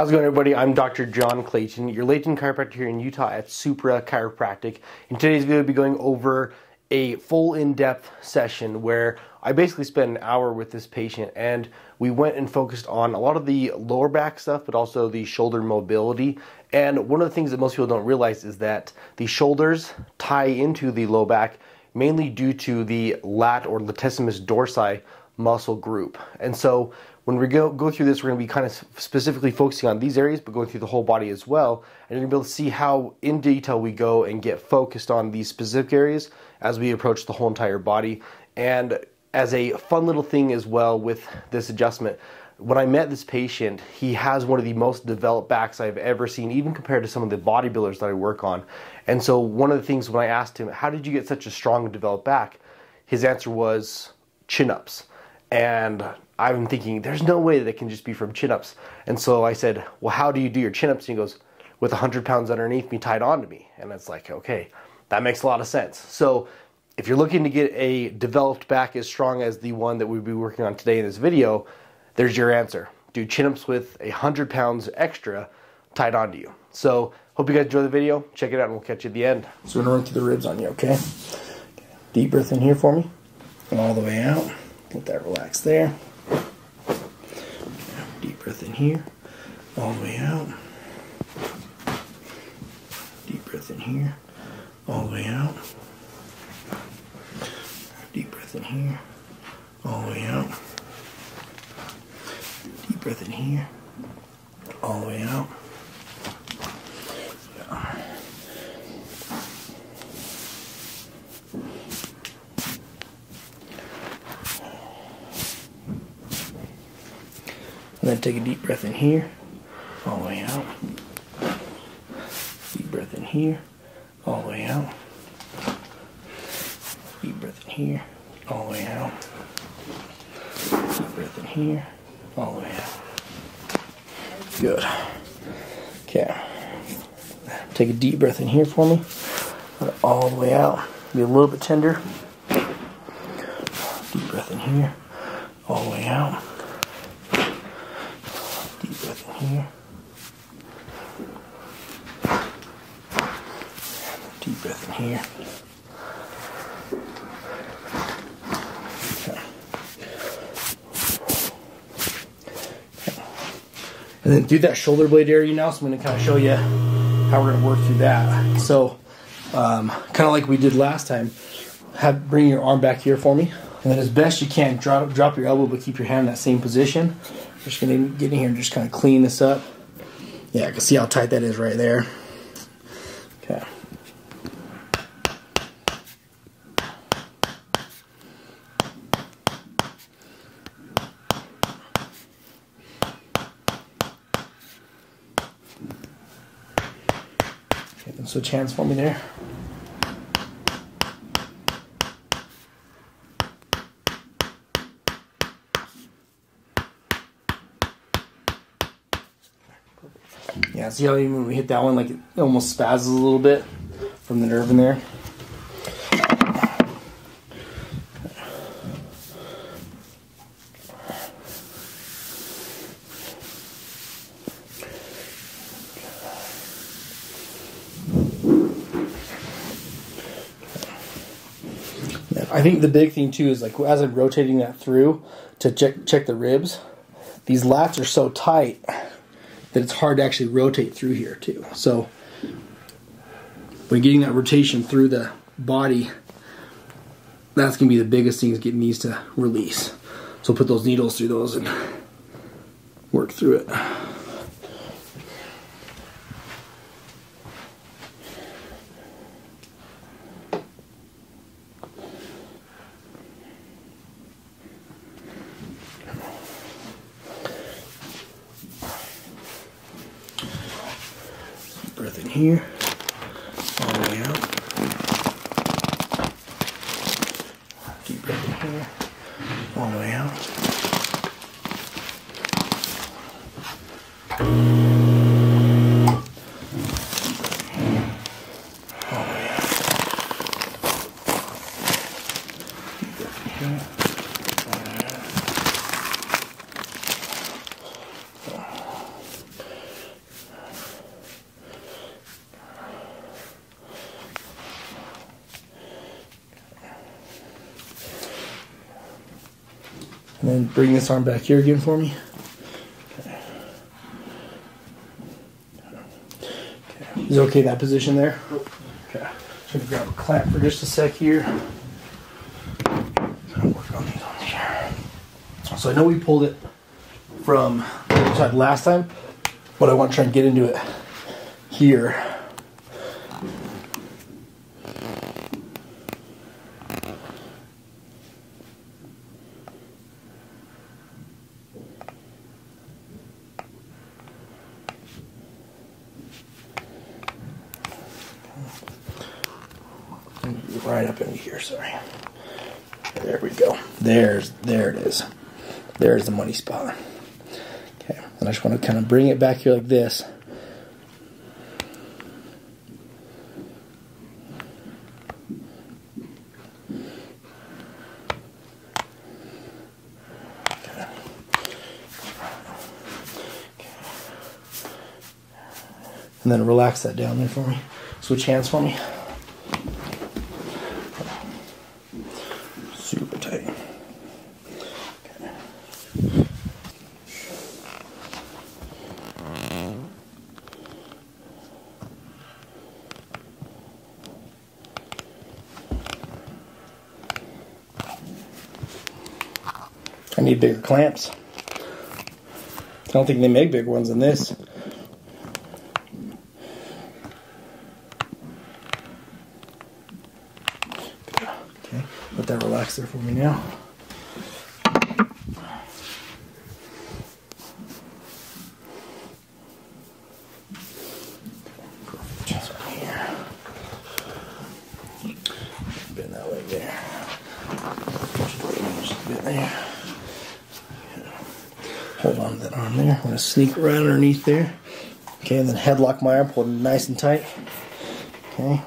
How's it going, everybody? I'm Dr. John Clayton, your Layton Chiropractor here in Utah at Supra Chiropractic. In today's video, I'll be going over a full in-depth session where I basically spent an hour with this patient, and we went and focused on a lot of the lower back stuff, but also the shoulder mobility. And one of the things that most people don't realize is that the shoulders tie into the low back mainly due to the lat or latissimus dorsi muscle group. And so when we go through this, we're going to be kind of specifically focusing on these areas, but going through the whole body as well. And you're going to be able to see how in detail we go and get focused on these specific areas as we approach the whole entire body. And as a fun little thing as well with this adjustment, when I met this patient, he has one of the most developed backs I've ever seen, even compared to some of the bodybuilders that I work on. And so one of the things when I asked him, how did you get such a strong and developed back? His answer was chin-ups. And I'm thinking, there's no way that it can just be from chin-ups. And so I said, well, how do you do your chin-ups? And he goes, with 100 pounds underneath me tied onto me. And it's like, okay, that makes a lot of sense. So if you're looking to get a developed back as strong as the one that we'll be working on today in this video, there's your answer. Do chin-ups with 100 pounds extra tied onto you. So hope you guys enjoy the video. Check it out and we'll catch you at the end. So we're gonna run through the ribs on you, okay? Deep breath in here for me and all the way out. Let that relax there. Deep breath in here, all the way out. Deep breath in here, all the way out. Deep breath in here, all the way out. Deep breath in here, all the way out. Yeah. And then take a deep breath in here, all the way out. Deep breath in here, all the way out. Deep breath in here, all the way out. Deep breath in here, all the way out. Good. Okay. Take a deep breath in here for me. Let it all the way out. Be a little bit tender. Deep breath in here, all the way out. Deep breath in here. Deep breath in here. Okay. And then through that shoulder blade area now, so I'm going to kind of show you how we're going to work through that. So, kind of like we did last time, bring your arm back here for me. And then as best you can, drop your elbow, but keep your hand in that same position. I'm just going to get in here and just kind of clean this up. Yeah, I can see how tight that is right there. Okay. Okay, then switch hands for me there. Yeah, see how even when we hit that one, like it almost spazzes a little bit from the nerve in there. I think the big thing too is like as I'm rotating that through to check the ribs, these lats are so tight that it's hard to actually rotate through here too. So when getting that rotation through the body, that's gonna be the biggest thing, is getting these to release. So put those needles through those and work through it. Breath in here, all the way out. Deep breath in here, all the way out. All the way out. Deep breath in here, all the way out. And then bring this arm back here again for me. Okay. Okay. Is it okay that position there? Okay. Just gonna grab a clamp for just a sec here. Work on these ones here. So I know we pulled it from the other side last time, but I want to try and get into it here. Right up into here, sorry. There we go. There it is. There's the money spot. Okay, and I just want to kind of bring it back here like this. Okay. And then relax that down there for me. Switch hands for me. Super tight. Okay. I need bigger clamps. I don't think they make bigger ones than this. Okay, let that relax there for me now. Just right here. Bend that leg there. Just a bit there. Hold on to that arm there. I'm going to sneak right underneath there. Okay, and then headlock my arm, hold it nice and tight. Okay,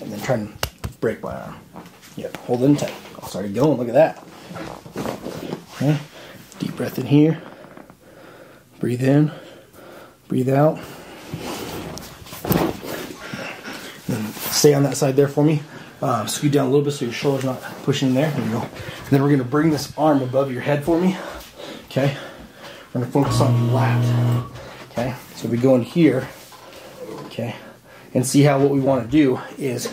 and then try and break my arm. Yep, hold it in tight. Oh, it's already going, look at that. Okay, deep breath in here. Breathe in, breathe out. And then stay on that side there for me. Scoot down a little bit so your shoulder's not pushing in there. There we go. And then we're going to bring this arm above your head for me. Okay. We're going to focus on your lat. Okay, so we go in here, okay, and see how what we want to do is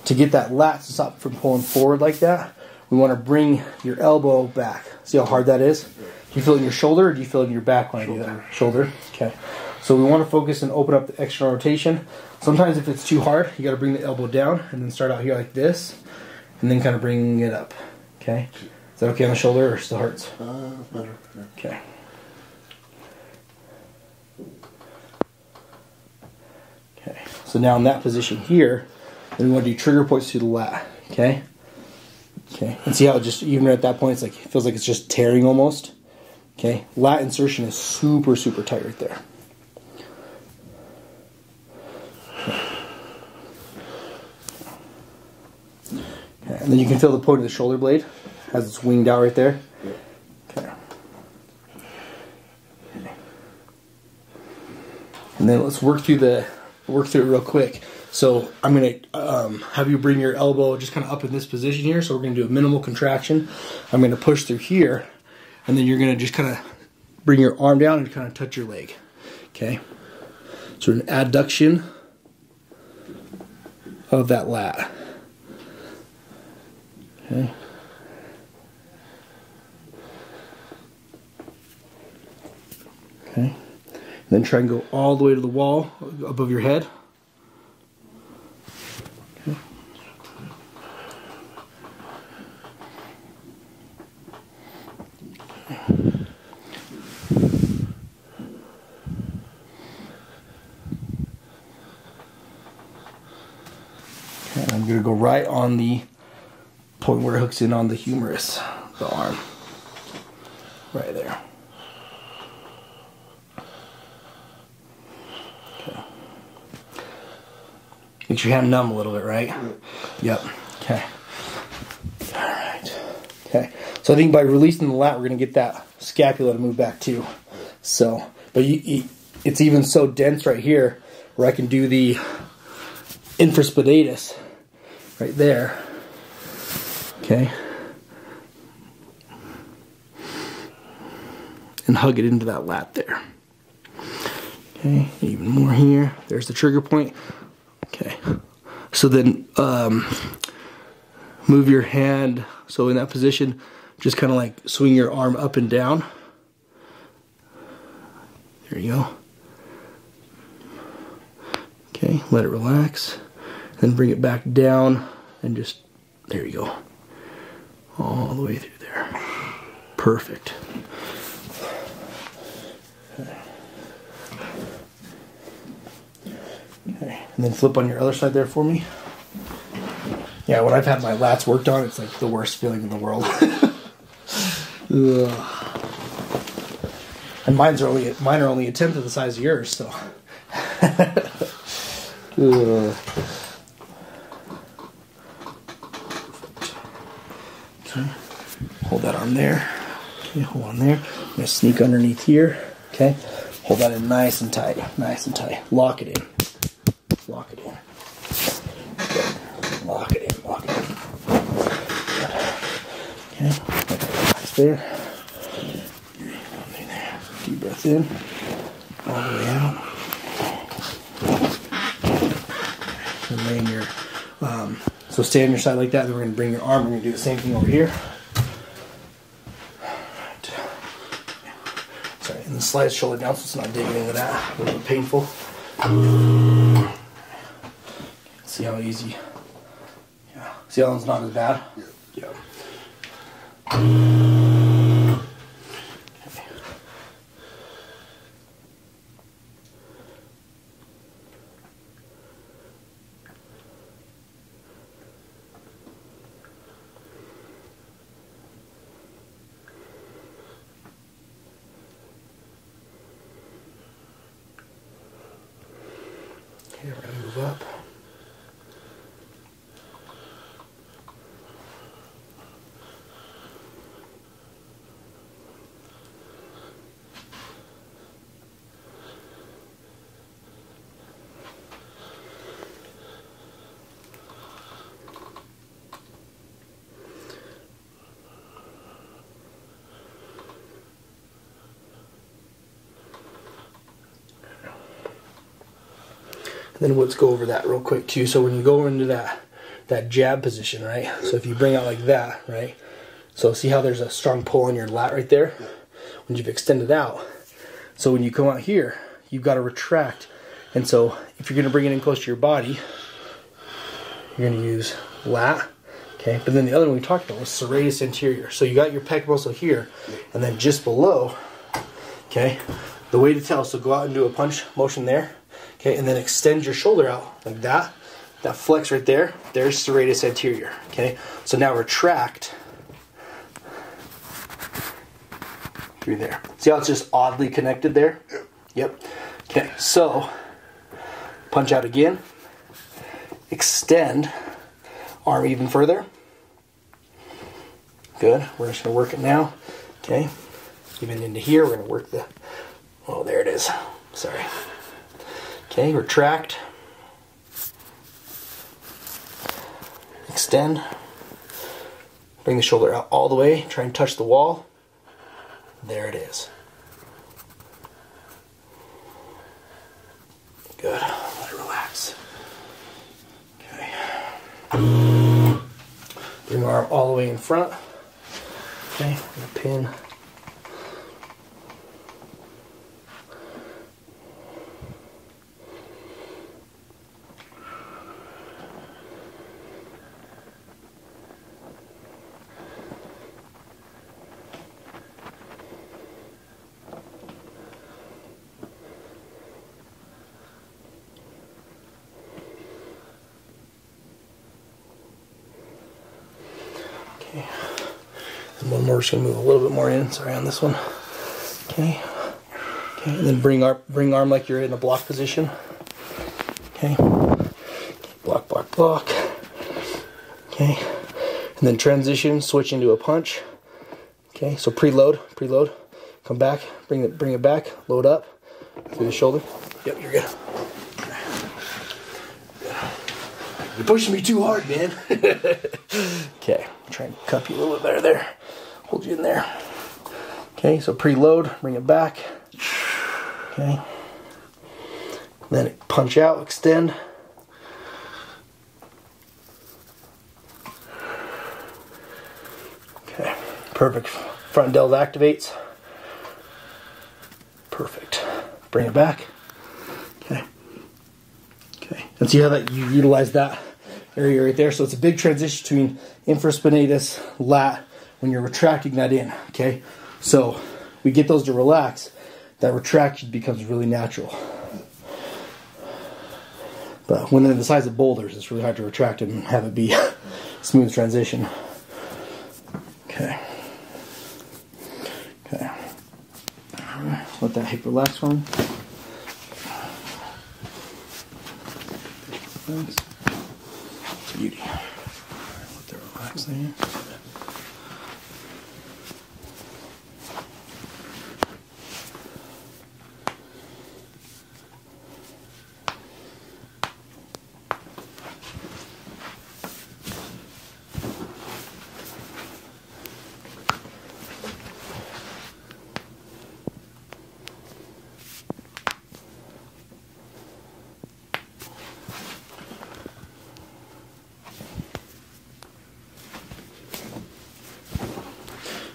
to get that lat to stop from pulling forward like that. We want to bring your elbow back. See how hard that is? Do you feel it in your shoulder or do you feel it in your back when I do that? Shoulder. Okay. So we want to focus and open up the external rotation. Sometimes if it's too hard, you got to bring the elbow down and then start out here like this, and then kind of bring it up. Okay. Is that okay on the shoulder or still hurts? Better. Okay. Okay. So now in that position here, then we want to do trigger points to the lat. Okay. Okay. And see how it just even at that point it's like it feels like it's just tearing almost. Okay. Lat insertion is super tight right there. Okay. And then you can feel the point of the shoulder blade as it's winged out right there. Okay. And then let's work through it real quick. So I'm going to have you bring your elbow just kind of up in this position here. So we're going to do a minimal contraction. I'm going to push through here, and then you're going to just kind of bring your arm down and kind of touch your leg. Okay. So an adduction of that lat. Okay. Okay. And then try and go all the way to the wall above your head. Okay. And I'm going to go right on the point where it hooks in on the humerus, the arm. Right there. Makes your hand numb a little bit, right? Yep. Okay. Alright. Okay. So I think by releasing the lat, we're going to get that scapula to move back too. So, but it's even so dense right here where I can do the infraspinatus right there. Okay. and hug it into that lat there. Okay, even more here. There's the trigger point. Okay, so then move your hand, so in that position, just kind of like swing your arm up and down. There you go. Okay, let it relax. Then bring it back down and just, there you go. All the way through there. Perfect. Okay, and then flip on your other side there for me. Yeah, when I've had my lats worked on, it's like the worst feeling in the world. And mine are only a tenth of the size of yours, so. Okay, hold that arm there. Okay, hold on there. I'm gonna sneak underneath here. Okay, hold that in nice and tight, nice and tight. Lock it in. Lock it in. Good. Lock it in. Lock it in. Good. Okay, let it relax there. Deep breath in, all the way out. And lay in your, so stay on your side like that. Then we're going to bring your arm. We're going to do the same thing over here. Right. Sorry, and then slide the shoulder down so it's not digging into that. A little bit painful. See how easy. Yeah. See how it's not as bad? Yeah. Okay, we're going to move up. And then let's go over that real quick too. So when you go into that jab position, right? So if you bring out like that, right? So see how there's a strong pull on your lat right there? When you've extended out. So when you come out here, you've got to retract. And so if you're going to bring it in close to your body, you're going to use lat. Okay, but then the other one we talked about was serratus anterior. So you got your pec muscle here, and then just below, okay, the way to tell, so go out and do a punch motion there. Okay, and then extend your shoulder out like that. That flex right there, there's serratus anterior. Okay, so now retract through there. See how it's just oddly connected there? Yep. Okay, so punch out again. Extend, arm even further. Good, we're just gonna work it now. Okay, even into here, we're gonna work the, oh, there it is, sorry. Okay, retract, extend, bring the shoulder out all the way, try and touch the wall. There it is. Good, let it relax. Okay. Bring the arm all the way in front. Okay, and pin. Okay, and one more, just gonna move a little bit more in, sorry, on this one. Okay, okay, and then bring arm like you're in a block position. Okay, block, block, block. Okay, and then transition, switch into a punch. Okay, so preload, come back, bring it back, load up through the shoulder. Yep, you're good. You're pushing me too hard, man. Okay, try and cup you a little bit better there. Hold you in there. Okay, so preload, bring it back. Okay. Then punch out, extend. Okay, perfect. Front delt activates. Perfect. Bring it back. Okay. Okay. And see how that you utilize that area right there. So it's a big transition between infraspinatus, lat, when you're retracting that in. Okay. So we get those to relax. That retraction becomes really natural. But when they're the size of boulders, it's really hard to retract it and have it be a smooth transition. Okay. Okay. Let that hip relax for me. Beauty. Let that relax there.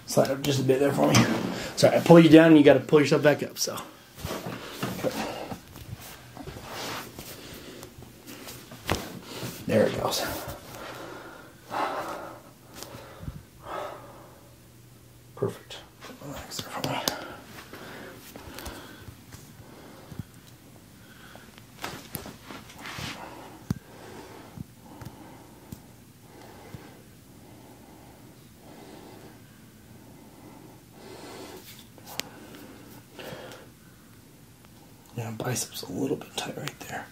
Slide up just a bit there for me. Sorry, I pull you down and you got to pull yourself back up. So, okay. There it goes. Perfect. Relax there for me. Yeah, biceps a little bit tight right there.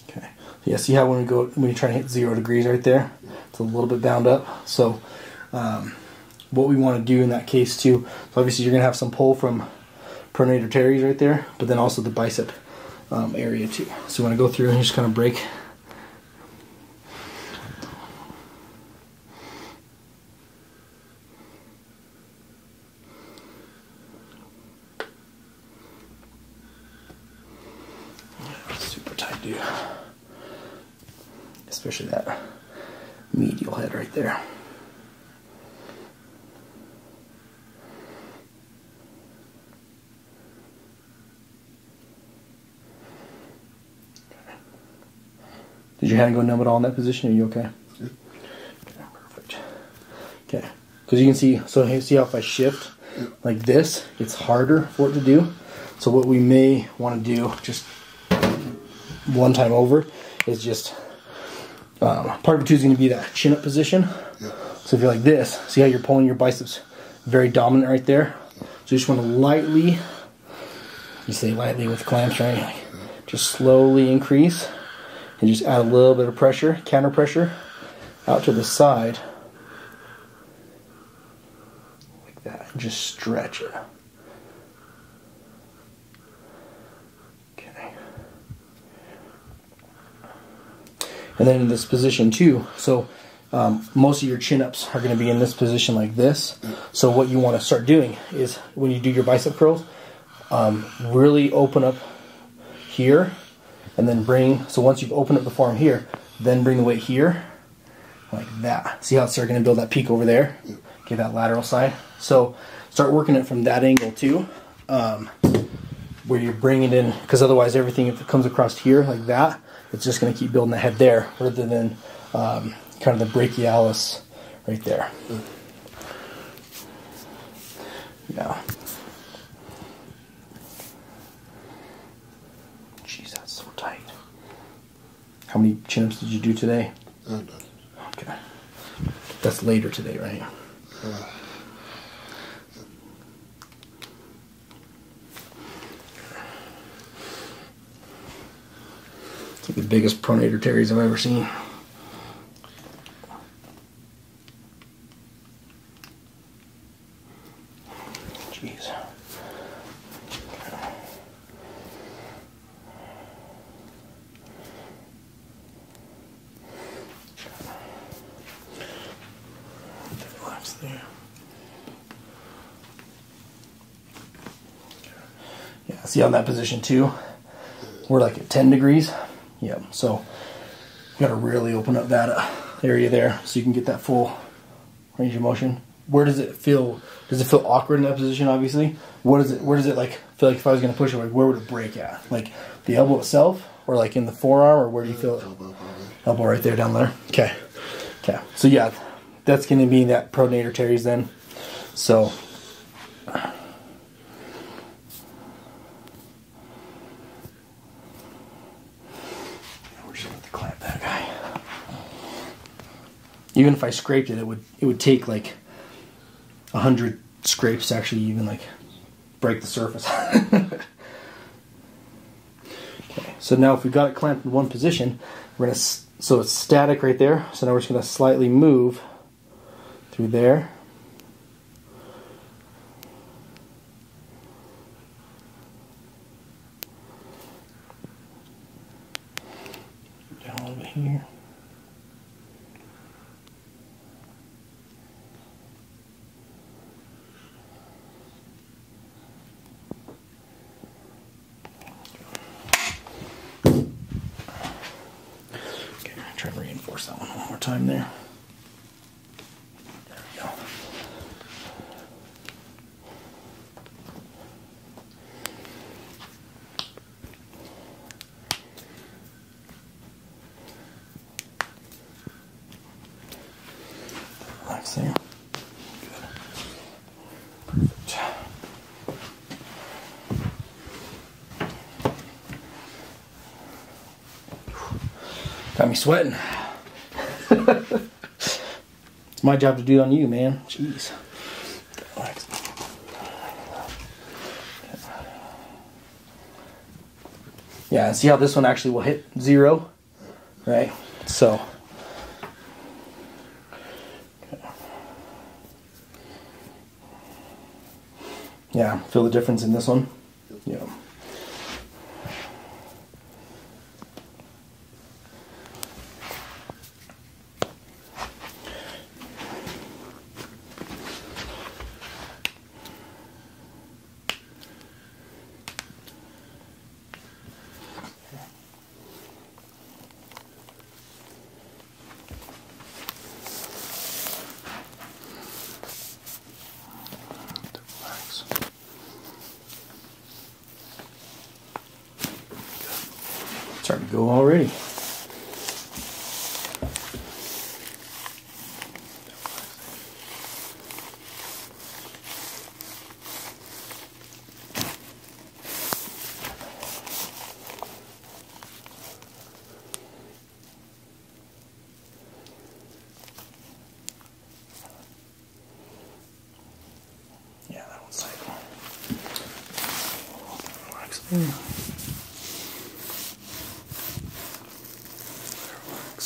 Okay. Yeah, see how when you try to hit 0 degrees right there, it's a little bit bound up. So what we want to do in that case too, so obviously you're going to have some pull from pronator teres right there, but then also the bicep area too. So you want to go through and just kind of break. Super tight, dude. Especially that medial head right there. Did your hand go numb at all in that position? Are you okay? Yeah. Okay, perfect. Okay, because you can see, so see how if I shift like this, it's harder for it to do. So what we may want to do, just one time over, is just part 2 is going to be that chin up position. Yeah. So if you're like this, see how you're pulling your biceps very dominant right there. So you just want to lightly, you say lightly with clamps, right? Like, just slowly increase and just add a little bit of pressure, counter pressure, out to the side like that, and just stretch it. And then in this position too, so most of your chin-ups are going to be in this position like this. So what you want to start doing is when you do your bicep curls, really open up here and then bring, so once you've opened up the forearm here, then bring the weight here like that. See how it's starting to build that peak over there? Okay, that lateral side. So start working it from that angle too, where you're bringing it in, because otherwise everything, if it comes across here like that, it's just going to keep building the head there rather than kind of the brachialis right there. Yeah. Jeez, that's so tight. How many chin-ups did you do today? None. Okay. That's later today, right? It's like the biggest pronator teres I've ever seen. Jeez. Relax there. See on that position too? We're like at 10 degrees. Yep, so you gotta really open up that area there so you can get that full range of motion. Where does it feel? Does it feel awkward in that position, obviously? Where does it like feel like if I was gonna push it, like where would it break at? Like the elbow itself, or like in the forearm, or where do you feel it? Elbow right there, down there. Okay. Okay. So yeah, that's gonna be that pronator teres then. So we're just gonna have to clamp that guy. Even if I scraped it, it would take like 100 scrapes to actually even like break the surface. Okay, so now if we got it clamped in one position, we're gonna, so it's static right there. So now we're just gonna slightly move through there. Down a little bit here. Try to reinforce that one more time there. There we go. Relax there. Good. Perfect. Got me sweating. It's my job to do it on you, man. Jeez. Relax. Yeah, and see how this one actually will hit 0, right? So. Yeah, feel the difference in this one? Yeah. Starting to go already. Yeah, that one's like relax there. Relax.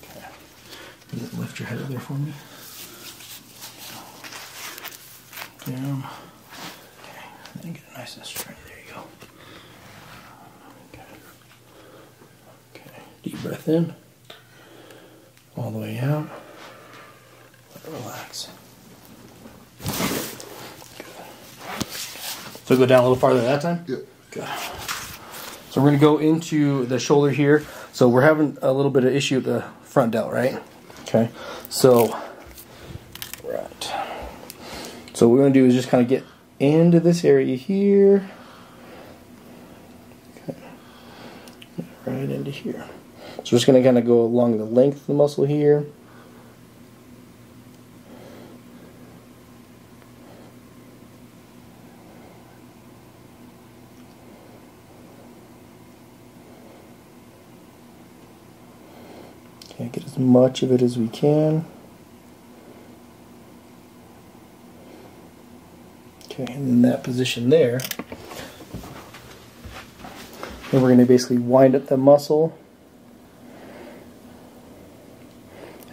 Okay. You just lift your head up there for me. Down. Okay. And then get it nice and straight. There you go. Okay. Okay. Deep breath in. All the way out. Let it relax. Good. So go down a little farther that time? Yeah. Good. So we're going to go into the shoulder here. So we're having a little bit of issue with the front delt, right? Okay. So, right. So what we're going to do is just kind of get into this area here. Okay. Right into here. So we're just going to kind of go along the length of the muscle here. Okay, get as much of it as we can. Okay, and in that position there, then we're going to basically wind up the muscle.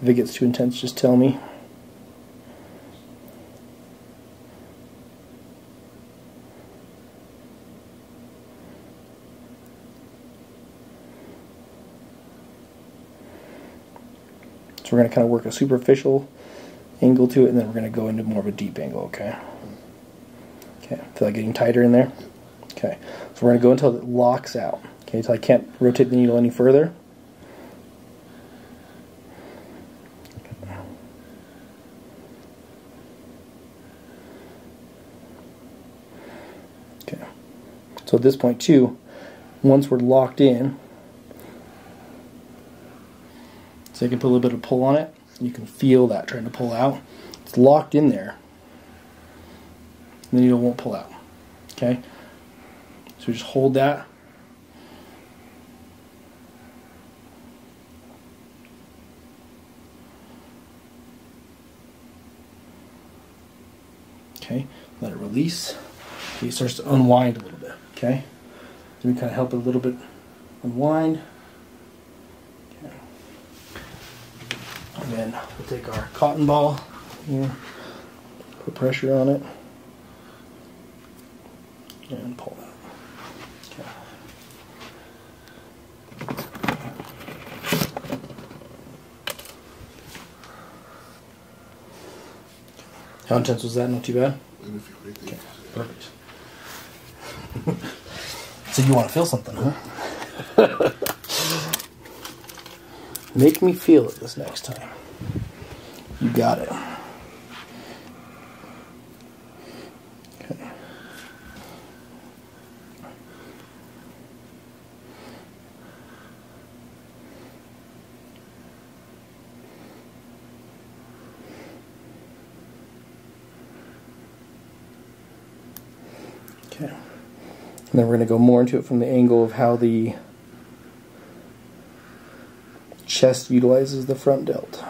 If it gets too intense, just tell me. So we're going to kind of work a superficial angle to it, and then we're going to go into more of a deep angle, okay? Okay, feel like getting tighter in there? Okay, so we're going to go until it locks out, okay, until I can't rotate the needle any further. Okay, so at this point too, once we're locked in, so you can put a little bit of pull on it, you can feel that trying to pull out. It's locked in there, and the needle won't pull out, okay? So just hold that. Okay, let it release. Okay, it starts to unwind a little bit, okay? So we kind of help it a little bit unwind. Okay. And then we'll take our cotton ball here, put pressure on it, and pull that. How intense was that? Not too bad? Okay, perfect. So you want to feel something, huh? Make me feel it this next time. You got it. Okay. Okay. And then we're going to go more into it from the angle of how the chest utilizes the front delt.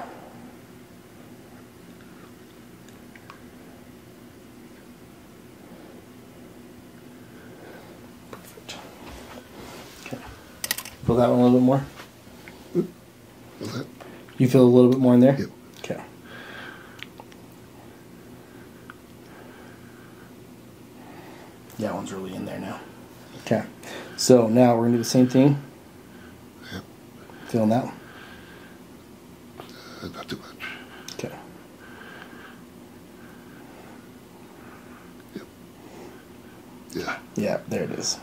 Perfect. Okay. Feel that one a little bit more? You feel a little bit more in there? Yep. Okay. That one's really in there now. Okay. So now we're going to do the same thing. Yep. Feeling that one? Not too much. Okay. Yep. Yeah. Yeah, there it is.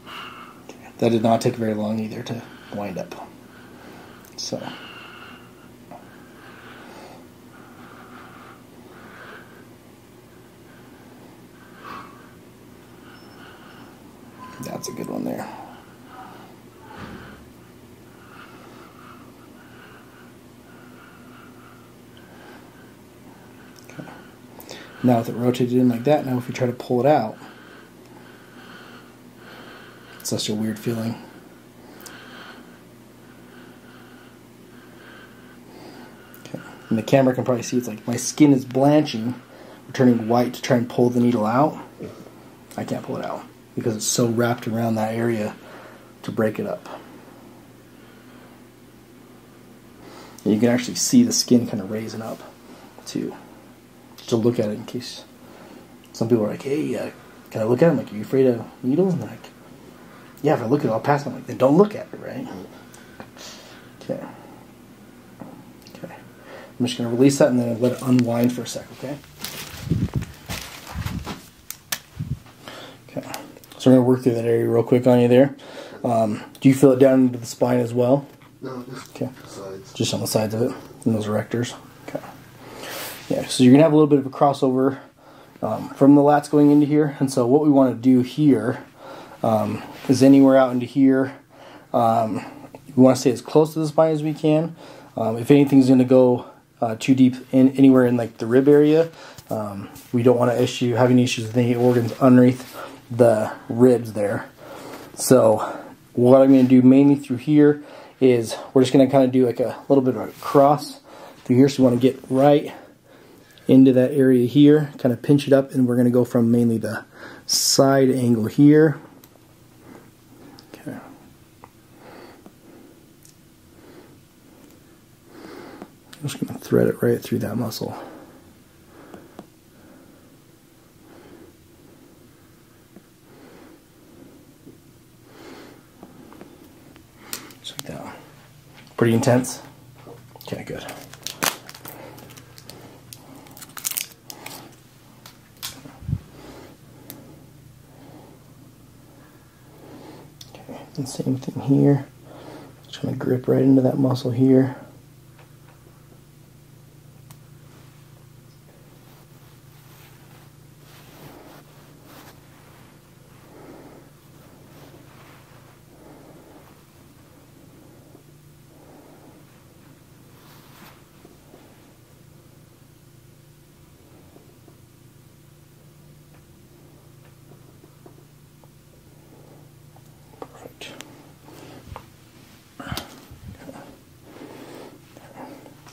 Okay. That did not take very long either to wind up. So. That's a good one there. Okay. Now with it rotated in like that, now if we try to pull it out, it's such a weird feeling. Okay. And the camera can probably see it's like my skin is blanching, turning white to try and pull the needle out. I can't pull it out because it's so wrapped around that area to break it up. And you can actually see the skin kind of raising up too. Just to look at it in case some people are like, hey, can I look at it? I'm like, are you afraid of needles? And they're like, yeah, if I look at it, I'll pass it. I'm like, then don't look at it, right? Okay. Okay. I'm just going to release that and then let it unwind for a sec, okay? Okay. So we're going to work through that area real quick on you there. Do you feel it down into the spine as well? No, just okay. The sides. Just on the sides of it, and those erectors. Okay. Yeah, so you're going to have a little bit of a crossover from the lats going into here. And so what we want to do here is anywhere out into here. We want to stay as close to the spine as we can. If anything's going to go too deep in anywhere in like the rib area, we don't want to have any issues with any organs underneath the ribs there. So what I'm going to do mainly through here is we're just going to kind of do like a little bit of a cross through here. So we want to get right into that area here, kind of pinch it up, and we're going to go from mainly the side angle here. Okay. I'm just going to thread it right through that muscle. Just like that. Pretty intense. Okay. Okay, and same thing here. Just going to grip right into that muscle here.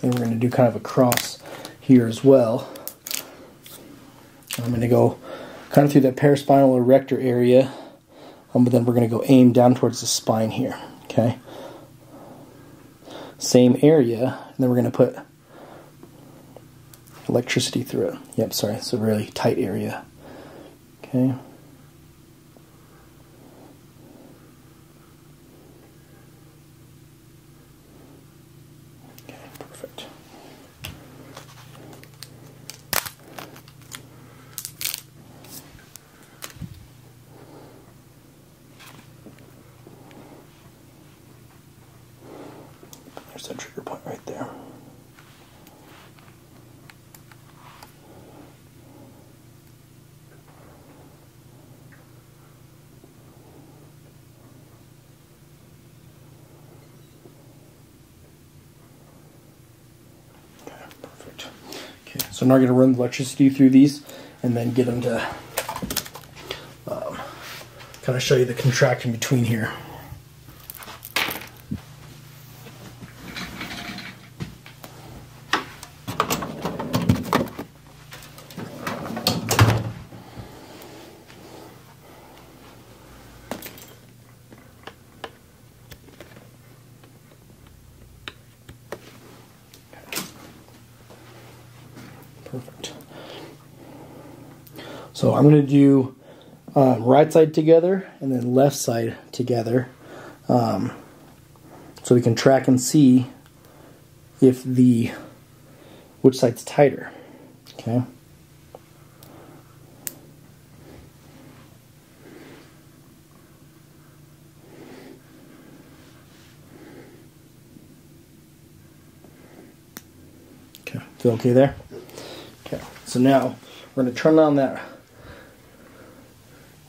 Then we're going to do kind of a cross here as well. I'm going to go kind of through that paraspinal erector area, but then we're going to go aim down towards the spine here. Okay. Same area, and then we're going to put electricity through it. Yep, sorry, it's a really tight area. Okay. Perfect. There's that trigger point right there. So now I'm going to run the electricity through these and then get them to kind of show you the contraction between here. Perfect. So I'm going to do right side together and then left side together, so we can track and see if which side's tighter. Okay. Okay. Feel okay there? Okay, so now we're going to turn on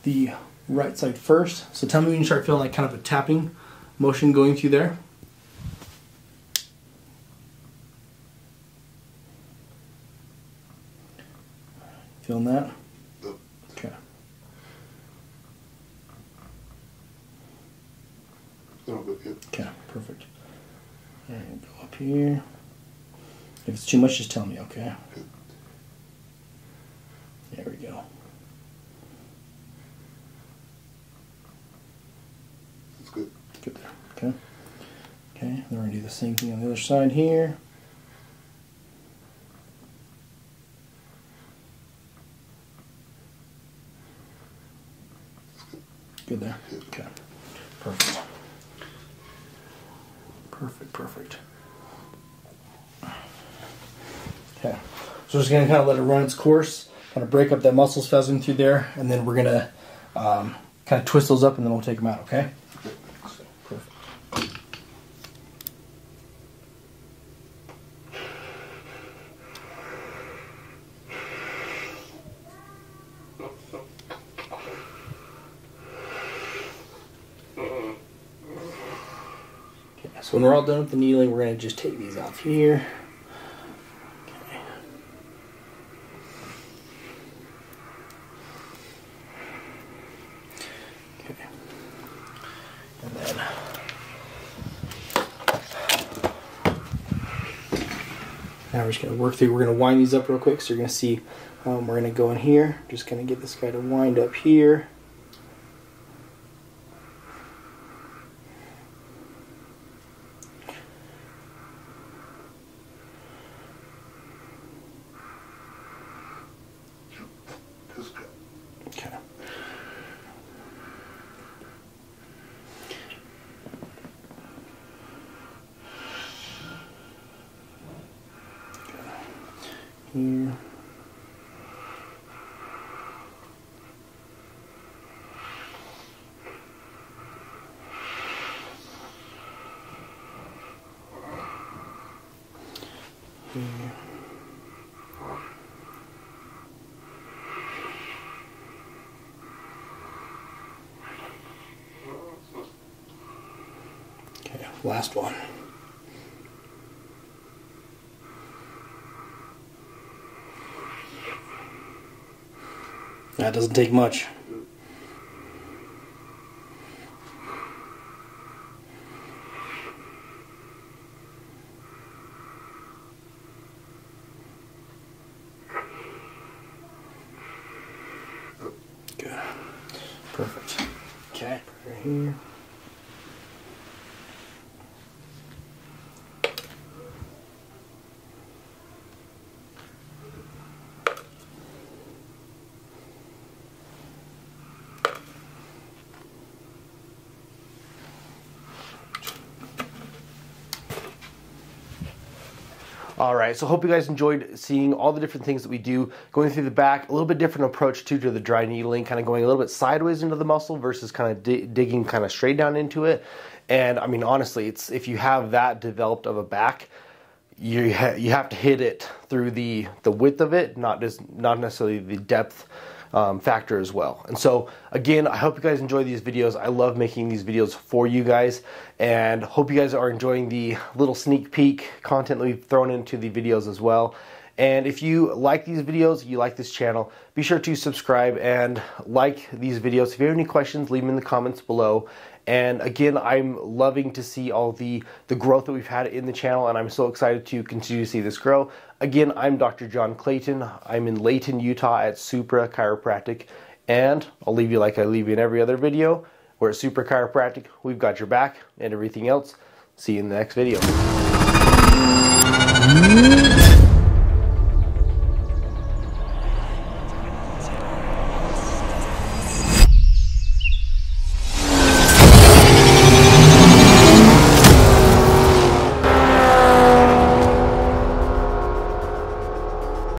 the right side first. So tell me when you start feeling like kind of a tapping motion going through there. Feeling that? Yep. Okay. Okay, perfect. All right, go up here. If it's too much, just tell me, okay? There we go. That's good. Good there. Okay. Okay, then we're going to do the same thing on the other side here. Good there. Okay. Perfect. Perfect, perfect. Okay. So we're just going to kind of let it run its course, kind of break up that muscle spasm through there, and then we're going to kind of twist those up and then we'll take them out, okay? Perfect. Okay, so when we're all done with the needling, we're going to just take these off here. And then now we're just going to work through. We're going to wind these up real quick. So you're going to see we're going to go in here. Just going to get this guy to wind up here. Okay. Here. Okay, last one. That doesn't take much. Good. Perfect. Okay, right here. All right, so hope you guys enjoyed seeing all the different things that we do, going through the back, a little bit different approach too to the dry needling, kind of going a little bit sideways into the muscle versus kind of digging kind of straight down into it. And I mean, honestly, it's if you have that developed of a back, you have to hit it through the width of it, not necessarily the depth factor as well. And so again, I hope you guys enjoy these videos. I love making these videos for you guys, and hope you guys are enjoying the little sneak peek content that we've thrown into the videos as well. And if you like these videos, you like this channel, be sure to subscribe and like these videos. If you have any questions, leave them in the comments below. And again, I'm loving to see all the growth that we've had in the channel, and I'm so excited to continue to see this grow. Again, I'm Dr. John Clayton. I'm in Layton, Utah at Supra Chiropractic. And I'll leave you like I leave you in every other video. We're at Supra Chiropractic. We've got your back and everything else. See you in the next video.